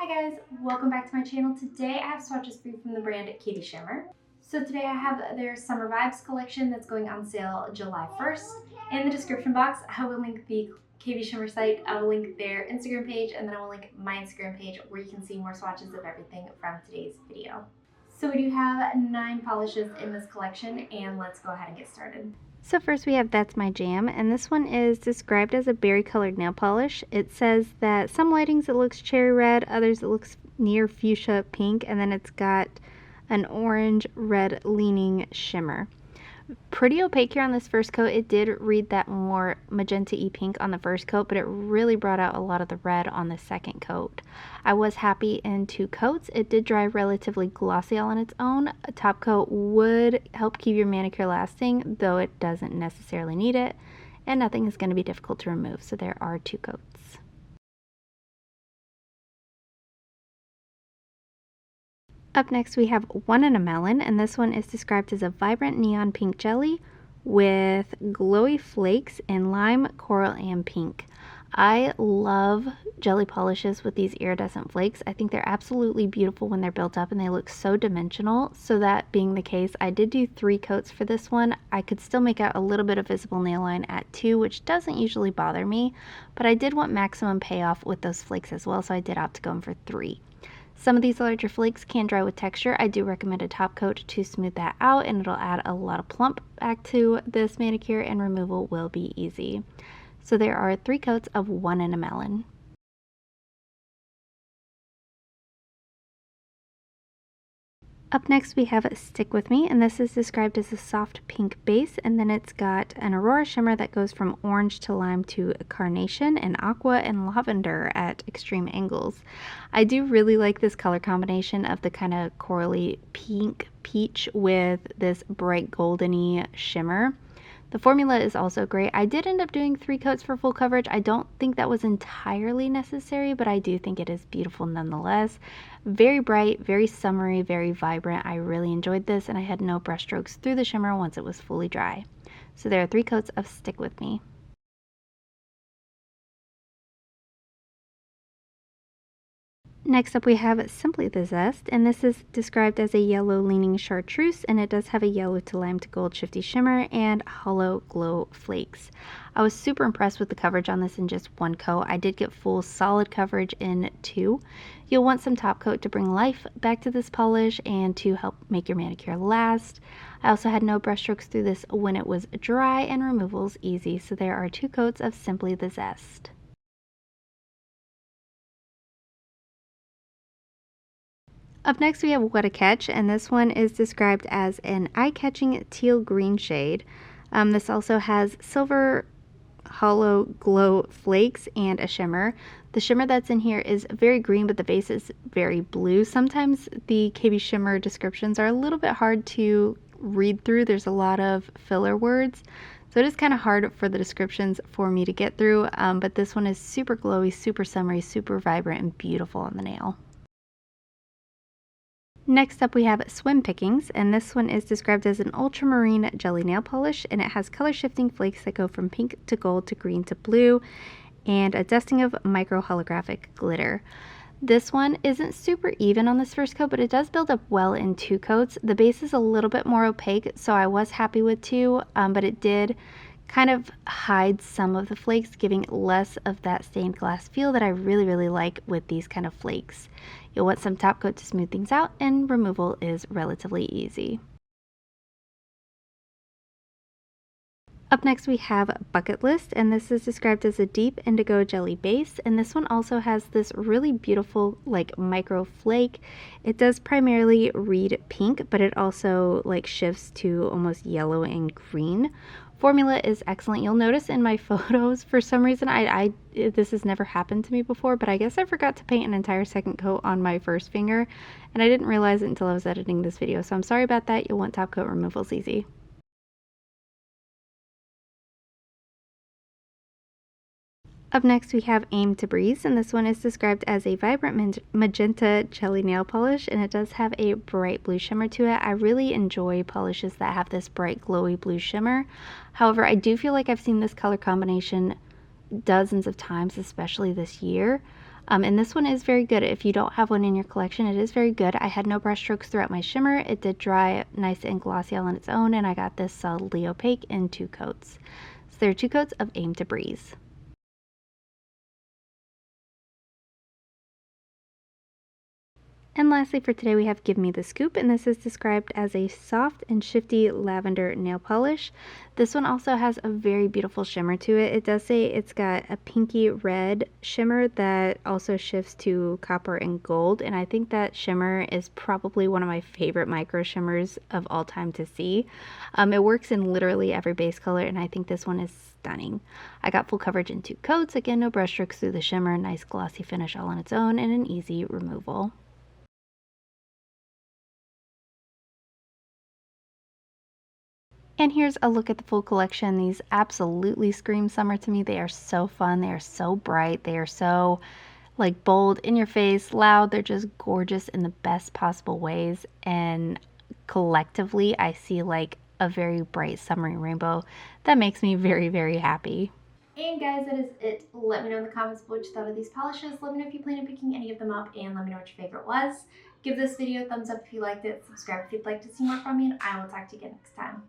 Hi guys, welcome back to my channel. Today I have swatches for you from the brand KB Shimmer. So today I have their Summer Vibes collection that's going on sale July 1st. In the description box, I will link the KB Shimmer site, I will link their Instagram page, and then I will link my Instagram page where you can see more swatches of everything from today's video. So we do have 9 polishes in this collection, and let's go ahead and get started. So first we have That's My Jam, and this one is described as a berry colored nail polish. It says that some lightings it looks cherry red, others it looks near fuchsia pink, and then it's got an orange red leaning shimmer. Pretty opaque here on this first coat. It did read that more magenta-y pink on the first coat, but it really brought out a lot of the red on the second coat. I was happy in 2 coats. It did dry relatively glossy all on its own. A top coat would help keep your manicure lasting, though it doesn't necessarily need it, and nothing is going to be difficult to remove, so there are 2 coats. Up next we have In A Melon, and this one is described as a vibrant neon pink jelly with glowy flakes in lime, coral, and pink. I love jelly polishes with these iridescent flakes. I think they're absolutely beautiful when they're built up and they look so dimensional. So that being the case, I did do 3 coats for this one. I could still make out a little bit of visible nail line at 2, which doesn't usually bother me, but I did want maximum payoff with those flakes as well, so I did opt to go in for 3. Some of these larger flakes can dry with texture. I do recommend a top coat to smooth that out, and it'll add a lot of plump back to this manicure, and removal will be easy. So there are 3 coats of In A Melon. Up next we have Stick With Me, and this is described as a soft pink base, and then it's got an aurora shimmer that goes from orange to lime to carnation and aqua and lavender at extreme angles. I do really like this color combination of the kind of corally pink peach with this bright goldeny shimmer. The formula is also great. I did end up doing 3 coats for full coverage. I don't think that was entirely necessary, but I do think it is beautiful nonetheless. Very bright, very summery, very vibrant. I really enjoyed this, and I had no brush strokes through the shimmer once it was fully dry. So there are 3 coats of Stick With Me. Next up we have Simply the Zest, and this is described as a yellow leaning chartreuse, and it does have a yellow to lime to gold shifty shimmer and hollow glow flakes. I was super impressed with the coverage on this in just 1 coat. I did get full solid coverage in 2. You'll want some top coat to bring life back to this polish and to help make your manicure last. I also had no brush strokes through this when it was dry, and removal's easy, so there are 2 coats of Simply the Zest. Up next we have What a Catch, and this one is described as an eye-catching teal green shade. This also has silver hollow glow flakes and a shimmer. The shimmer that's in here is very green, but the base is very blue. Sometimes the KB Shimmer descriptions are a little bit hard to read through. There's a lot of filler words, so it is kind of hard for the descriptions for me to get through, but this one is super glowy, super summery, super vibrant, and beautiful on the nail. Next up we have Swim Pickings, and this one is described as an ultramarine jelly nail polish, and it has color shifting flakes that go from pink to gold to green to blue, and a dusting of micro holographic glitter. This one isn't super even on this first coat, but it does build up well in 2 coats. The base is a little bit more opaque, so I was happy with 2, but it did kind of hide some of the flakes, giving less of that stained glass feel that I really like with these kind of flakes. You'll want some top coat to smooth things out, and removal is relatively easy. Up next we have Bucket List, and this is described as a deep indigo jelly base, and this one also has this really beautiful like micro flake. It does primarily read pink, but it also like shifts to almost yellow and green. Formula is excellent. You'll notice in my photos, for some reason, this has never happened to me before, but I guess I forgot to paint an entire second coat on my first finger, and I didn't realize it until I was editing this video, so I'm sorry about that. You'll want top coat removals easy. Up next we have Aim to Breeze, and this one is described as a vibrant magenta jelly nail polish, and it does have a bright blue shimmer to it. I really enjoy polishes that have this bright glowy blue shimmer. However, I do feel like I've seen this color combination dozens of times, especially this year. And this one is very good. If you don't have one in your collection, it is very good. I had no brush strokes throughout my shimmer. It did dry nice and glossy all on its own, and I got this solidly opaque in 2 coats. So there are 2 coats of Aim to Breeze. And lastly for today we have Give Me the Scoop, and this is described as a soft and shifty lavender nail polish. This one also has a very beautiful shimmer to it. It does say it's got a pinky red shimmer that also shifts to copper and gold, and I think that shimmer is probably one of my favorite micro shimmers of all time to see. It works in literally every base color, and I think this one is stunning. I got full coverage in 2 coats, again no brush strokes through the shimmer, nice glossy finish all on its own, and an easy removal. And here's a look at the full collection. These absolutely scream summer to me. They are so fun. They are so bright. They are so like bold, in your face, loud. They're just gorgeous in the best possible ways. And collectively, I see like a very bright summery rainbow that makes me very, very happy. And guys, that is it. Let me know in the comments what you thought of these polishes. Let me know if you plan on picking any of them up, and let me know what your favorite was. Give this video a thumbs up if you liked it. Subscribe if you'd like to see more from me, and I will talk to you again next time.